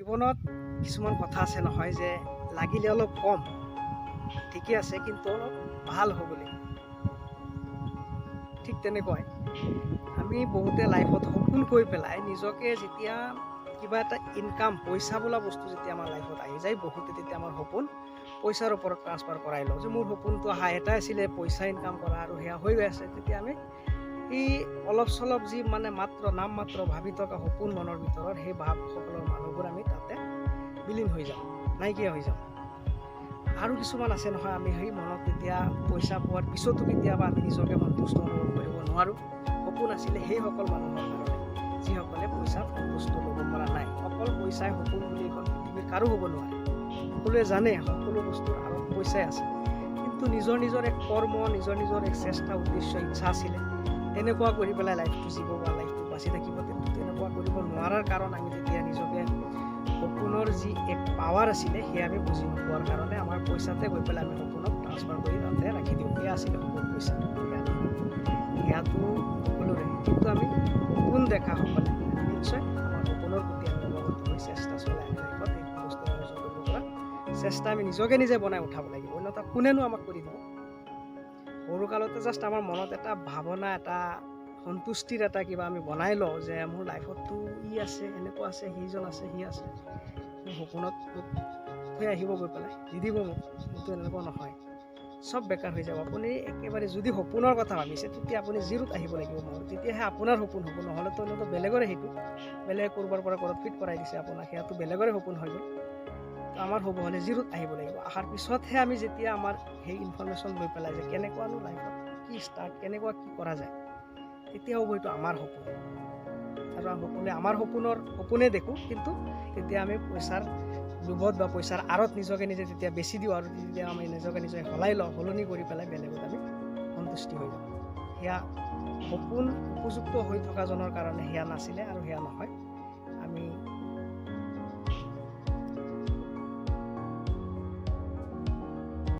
জীৱনত কিছুমান কথা আছে নহয় যে লাগিলে অলপ কম ঠিকে আছে কিন্তু অলপ ভাল হ'ব বুলি। ঠিক তেনেকুৱাই আমি বহুতে লাইফত সপোন কৈ পেলাই নিজকে যেতিয়া কিবা এটা ইনকাম পইচা বোলা বস্তু যেতিয়া আমাৰ লাইফত আহি যায়, বহুতে তেতিয়া আমাৰ সপোন পইচাৰ ওপৰত ট্ৰান্সফাৰ কৰাই লওঁ যে মোৰ সপোনটো অহা এটাই আছিলে পইচা ইনকাম কৰা, আৰু সেয়া হৈ গৈ আছে। তেতিয়া আমি এই অলপ চলপ যি মাত্ৰ নাম মাত্ৰ ভাবি থকা সপোন মনৰ ভিতৰত, সেই ভাৱসকলৰ মানুহবোৰ আমি তাতে বিলীন হৈ যাওঁ, নাইকিয়া হৈ যাওঁ। আৰু কিছুমান আছে নহয়, আমি সেই মনত তেতিয়া পইচা পোৱাৰ পিছতো কেতিয়াবা আমি নিজকে সন্তুষ্ট অনুভৱ কৰিব নোৱাৰোঁ। সপোন আছিলে সেইসকল মানুহৰ কাৰণে যিসকলে পইচাত সন্তুষ্ট ল'ব পৰা নাই। অকল পইচাই সপোন বুলি এখন পৃথিৱীৰ কাৰো হ'ব নোৱাৰে। সকলোৱে জানে সকলো বস্তুৰ আঁৰত পইচাই আছে, কিন্তু নিজৰ নিজৰ এক কৰ্ম, নিজৰ নিজৰ এক চেষ্টা, উদ্দেশ্য, ইচ্ছা আছিলে তেনেকুৱা কৰি পেলাই লাইফটো জীৱ বা লাইফটো বাচি থাকিব। কিন্তু তেনেকুৱা কৰিব নোৱাৰাৰ কাৰণ আমি তেতিয়া নিজকে সপোনৰ যি এক পাৱাৰ আছিলে সেয়া আমি বুজি নোপোৱাৰ কাৰণে আমাৰ পইচাতে গৈ পেলাই আমি সপোনক ট্ৰান্সফাৰ কৰি তাতে ৰাখি দিওঁ। সেয়া আছিলে সপোন, পইচাটো। সেয়াটো সকলোৰে, কিন্তু আমি সপোন দেখা সকলে নিশ্চয় আমাৰ সপোনৰ প্ৰতি আমি অৱগত হৈ চেষ্টা চলাই আমি লাইফত এই বস্তু অৰ্জন কৰিব পৰা চেষ্টা আমি নিজকে নিজে বনাই উঠাব লাগিব। অন্যথা কোনেনো আমাক কৰি দিব? সৰুকালতে জাষ্ট আমাৰ মনত এটা ভাৱনা, এটা সন্তুষ্টিৰ এটা কিবা আমি বনাই লওঁ যে মোৰ লাইফততো ই আছে, এনেকুৱা আছে, সেইজন আছে, সি আছে। সপোনত মোক থৈ আহিব গৈ পেলাই দি দিব মোক, কিন্তু এনেকুৱা নহয়। চব বেকাৰ হৈ যাব। আপুনি একেবাৰে যদি সপোনৰ কথা ভাবিছে তেতিয়া আপুনি জিৰোত আহিব লাগিব মোৰ, তেতিয়াহে আপোনাৰ সপোন হ'ব। নহ'লেতো এনেতো বেলেগৰে, সেইটো বেলেগে ক'ৰবাৰ পৰা ক'ৰবাত ফিট কৰাই দিছে আপোনাক, সেয়াটো বেলেগৰে সপোন হৈ গ'ল। আমাৰ হ'ব হ'লে জিৰোত আহিব লাগিব। অহাৰ পিছতহে আমি যেতিয়া আমাৰ সেই ইনফৰমেশ্যন লৈ পেলাই যে কেনেকুৱানো লাইফত কি ষ্টাৰ্ট, কেনেকুৱা কি কৰা যায়, তেতিয়া হ'ব এইটো আমাৰ সপোন। আৰু সকলোৱে আমাৰ সপোনে দেখোঁ, কিন্তু তেতিয়া আমি পইচাৰ লোভত বা পইচাৰ আঁৰত নিজকে নিজে তেতিয়া বেছি দিওঁ, আৰু তেতিয়া আমি নিজকে নিজে সলাই লওঁ, সলনি কৰি পেলাই বেলেগত আমি সন্তুষ্টি হৈ যাওঁ। সেয়া সপোন উপযুক্ত হৈ থকাজনৰ কাৰণে সেয়া নাছিলে, আৰু সেয়া নহয়। আমি